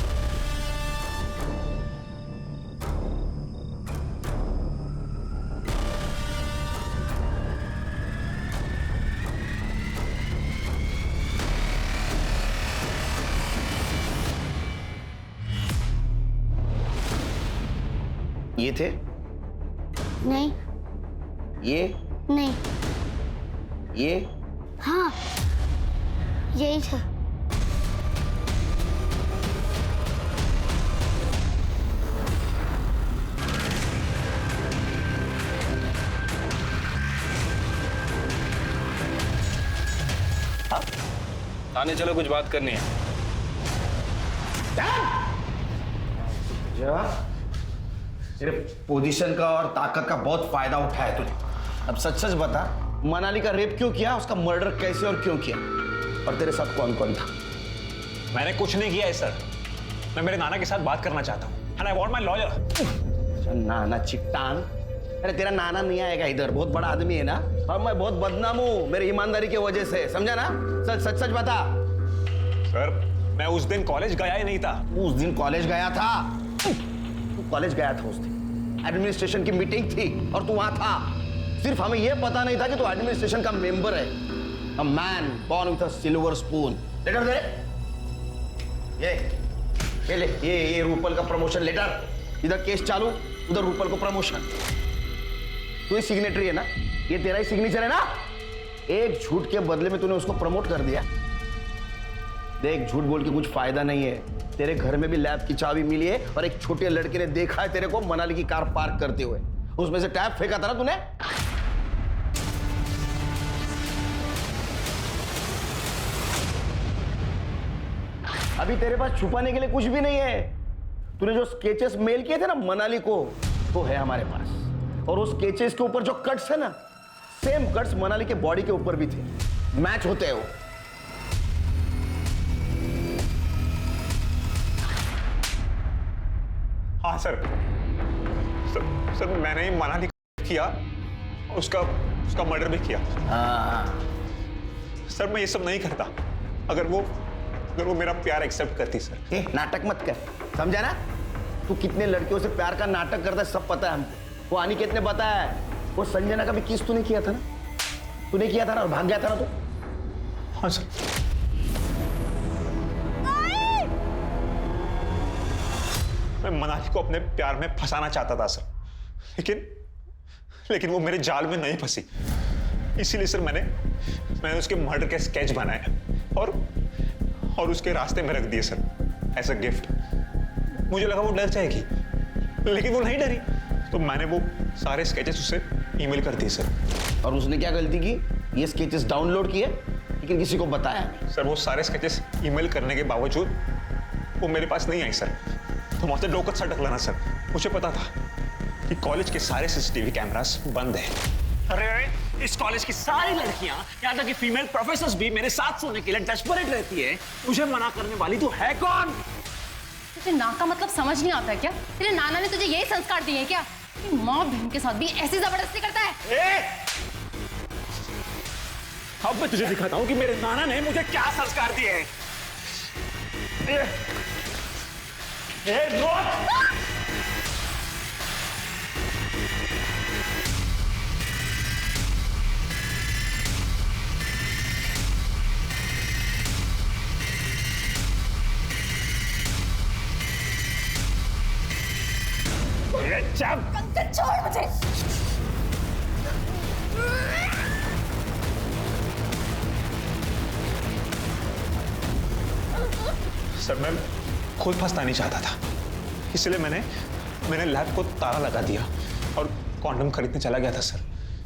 ये थे? नहीं। ये? नहीं। ये? हाँ, यही था। थाने चलो, कुछ बात करनी है। जा, तेरे पोजीशन का और ताकत का बहुत फायदा उठाया तुझे। अब सच सच बता, मनाली का रेप क्यों किया, उसका मर्डर कैसे और क्यों किया, और तेरे साथ कौन कौन था? मैंने कुछ नहीं किया है सर। मैं मेरे नाना के साथ बात करना चाहता हूँ and I want my lawyer. नाना चिट्टान, अरे तेरा नाना नहीं आएगा इधर, बहुत बड़ा आदमी है ना। और मैं बहुत बदनाम हूँ मेरी ईमानदारी की वजह से, समझा ना? सच सच बता। सर मैं उस दिन कॉलेज गया ही नहीं था। उस दिन कॉलेज गया था? तू कॉलेज गया था उस दिन, एडमिनिस्ट्रेशन की मीटिंग थी और तू वहां था। सिर्फ हमें यह पता नहीं था कि तू एडमिनिस्ट्रेशन का मेंबर है। A man born with a silver spoon. Letter दे। ये ले, ये रूपल का प्रमोशन लेटर। इधर केस चालू, उधर रूपल को प्रमोशन। तू ही सिग्नेटरी है ना? ये तेरा ही सिग्नेचर है ना? एक झूठ के बदले में तूने उसको प्रमोट कर दिया। देख, झूठ बोल के कुछ फायदा नहीं है। तेरे घर में भी लैब की चाबी मिली है और एक छोटे लड़के ने देखा है तेरे को मनाली की कार पार्क करते हुए। उसमें से टैप फेंका था ना तूने? अभी तेरे पास छुपाने के लिए कुछ भी नहीं है। तूने जो स्केचेस मेल किए थे ना मनाली को, वो है हमारे पास। और उस स्केचेस के ऊपर जो कट्स है ना, सेम कट्स मनाली के बॉडी के ऊपर भी थे। मैच होते हैं वो। हाँ सर, सर मैंने ही मनाली किया, उसका मर्डर भी किया। सर मैं ये सब नहीं करता अगर वो मेरा प्यार एक्सेप्ट करती। सर नाटक मत कर, समझा ना? तू कितने लड़कियों से प्यार का नाटक करता है सब पता है हमको। वो अनिकेत ने बताया है। वो संजना का भी किस तूने किया था ना? तूने किया था ना और भाग गया था ना तू? हाँ सर। मैं मनाली को अपने प्यार में फंसाना चाहता था सर, लेकिन वो मेरे जाल में नहीं फंसी। इसीलिए सर मैंने उसके मर्डर के स्केच बनाए और उसके रास्ते में रख दिए सर एज अ गिफ्ट। मुझे लगा वो डर जाएगी, लेकिन वो नहीं डरी, तो मैंने वो सारे स्केचेस उसे ईमेल कर दिए सर। और उसने क्या गलती की? ये स्केचेस डाउनलोड किए लेकिन किसी को बताया नहीं। सर वो सारे स्केचेस ईमेल करने के बावजूद वो मेरे पास नहीं आई सर। तो मुझसे डोकत सा डकलाना सर। मुझे पता था कि कॉलेज के सारे सीसीटीवी कैमरास बंद है। अरे इस कॉलेज की सारी लड़कियां, यहाँ तक कि फीमेल प्रोफेसर्स भी मेरे साथ सोने के लिए डेस्परेट रहती है। मुझे मना करने वाली तो है कौन? तुझे ना का मतलब समझ नहीं आता क्या? तेरे नाना ने तुझे यही संस्कार दिए हैं क्या कि माँ बहन के साथ भी ऐसी जबरदस्ती करता है? अब मैं तुझे दिखाता हूँ कि मेरे नाना ने मुझे क्या संस्कार दिए हैं। छोड़ मुझे। सर मैं खुद फंसना नहीं चाहता था, इसलिए मैंने लैब को ताला लगा दिया और कॉन्डम खरीदने चला गया था सर।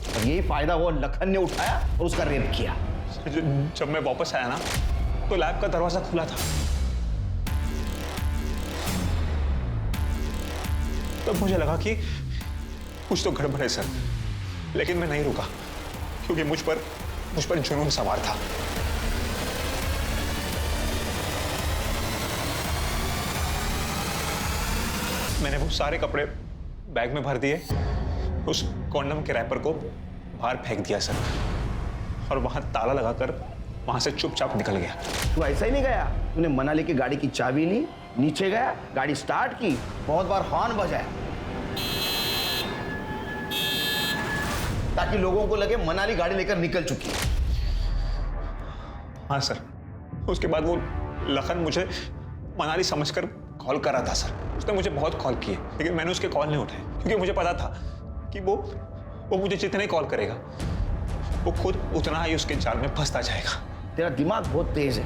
और यही फायदा वो लखन ने उठाया और उसका रेप किया। जब मैं वापस आया ना तो लैब का दरवाजा खुला था। तब मुझे लगा कि कुछ तो गड़बड़ है सर, लेकिन मैं नहीं रुका क्योंकि मुझ पर जुनून सवार था। मैंने वो सारे कपड़े बैग में भर दिए, उस कॉन्डम के रैपर को बाहर फेंक दिया सर, और वहां ताला लगाकर वहां से चुपचाप निकल गया। तू ऐसा ही नहीं गया? तूने मनाली की गाड़ी की चाबी ली, नीचे गया, गाड़ी स्टार्ट की, बहुत बार हॉर्न बजाया ताकि लोगों को लगे मनाली गाड़ी लेकर निकल चुकी है। हाँ सर। उसके बाद वो लखन मुझे मनाली समझकर कॉल कर रहा था सर। उसने मुझे बहुत कॉल किए, लेकिन मैंने उसके कॉल नहीं उठाए क्योंकि मुझे पता था कि वो मुझे जितने कॉल करेगा वो खुद उतना ही उसके जाल में फंसता जाएगा। तेरा दिमाग बहुत तेज है,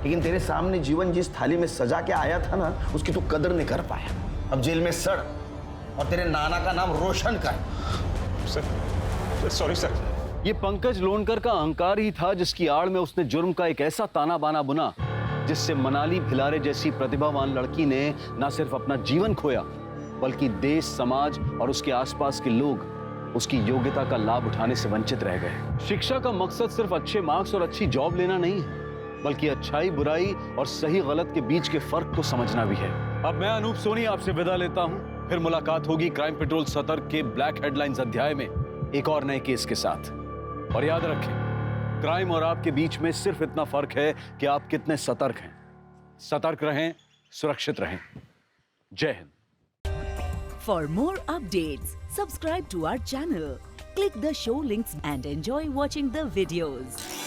लेकिन तेरे सामने जीवन जिस थाली में सजा के आया था ना, उसकी तू कदर नहीं कर पाया। अब जेल में सड़ और तेरे नाना का नाम रोशन कर। Sir sorry sir. ये पंकज लोनकर का अहंकार ही था जिसकी आड़ में उसने जुर्म का एक ऐसा ताना बाना बुना जिससे मनाली भिलारे जैसी प्रतिभावान लड़की ने न सिर्फ अपना जीवन खोया, बल्कि देश, समाज और उसके आसपास के लोग उसकी योग्यता का लाभ उठाने से वंचित रह गए। शिक्षा का मकसद सिर्फ अच्छे मार्क्स और अच्छी जॉब लेना नहीं है, बल्कि अच्छाई बुराई और सही गलत के बीच के फर्क को समझना भी है। अब मैं अनूप सोनी आपसे विदा लेता हूं। फिर मुलाकात होगी क्राइम पेट्रोल सतर्क के ब्लैक हेडलाइंस अध्याय में एक और नए केस के साथ। और याद रखें, क्राइम और आपके बीच में सिर्फ इतना फर्क है कि आप कितने सतर्क हैं। सतर्क रहें, सुरक्षित रहें। जय Hind. For more updates, subscribe to our channel, click the show links and enjoy watching the videos.